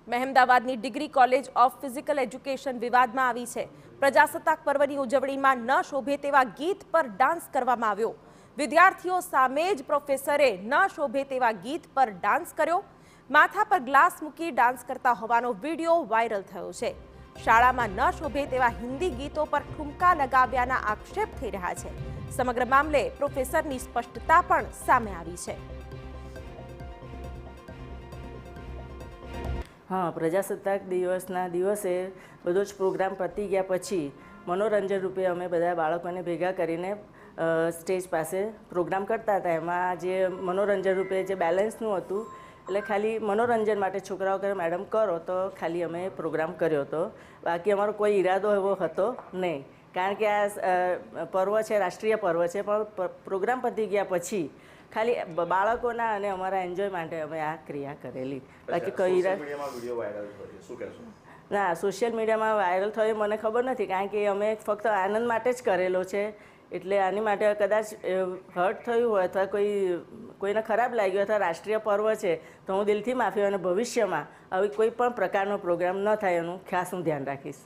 મહેમદાવાદની degree college of physical education વિવાદમાં આવી છે। પ્રજાસત્તાક પર્વની ઉજવણીમાં ન શોભે તેવા ગીત પર ડાન્સ કરવામાં આવ્યો। વિદ્યાર્થીઓ સામે જ પ્રોફેસરે ન શોભે તેવા ગીત પર ડાન્સ કર્યો। માથા પર ગ્લાસ મૂકી ડાન્સ કરતા હોવાનો વિડીયો વાયરલ થયો છે। શાળામાં ન શોભે તેવા હિન્દી ગીતો પર ઠુમકા લગાવ્યાના આક્ષેપ થઈ રહ્યા છે। સમગ્ર મામલે પ્રોફેસરની સ્પષ્ટતા પણ સામે આવી છે। हाँ, प्रजासत्ताक दिवसना दिवसे बधो ज प्रोग्राम पती गया पछी मनोरंजन रूपे अमे बधा बाळकोने भेगा करीने स्टेज पासे प्रोग्राम करता हता। एमां जे मनोरंजन रूपे जे बेलेन्सनुं हतुं એટલે ખાલી મનોરંજન માટે છોકરાઓ કહે મેડમ કરો તો ખાલી અમે પ્રોગ્રામ કર્યો હતો। બાકી અમારો કોઈ ઈરાદો એવો હતો નહીં, કારણ કે આ પર્વ છે, રાષ્ટ્રીય પર્વ છે, પણ પ્રોગ્રામ પતી ગયા પછી ખાલી બાળકોના અને અમારા એન્જોય માટે અમે આ ક્રિયા કરેલી। બાકી કોઈ ના, સોશિયલ મીડિયામાં વાયરલ થયો મને ખબર નથી, કારણ કે અમે ફક્ત આનંદ માટે જ કરેલો છે। એટલે આની માટે કદાચ હર્ટ થયું હોય અથવા કોઈને ખરાબ લાગ્યું અથવા રાષ્ટ્રીય પર્વ છે તો હું દિલથી માફી અને ભવિષ્યમાં આવી કોઈ પણ પ્રકારનો પ્રોગ્રામ ન થાય એનું ખાસ હું ધ્યાન રાખીશ।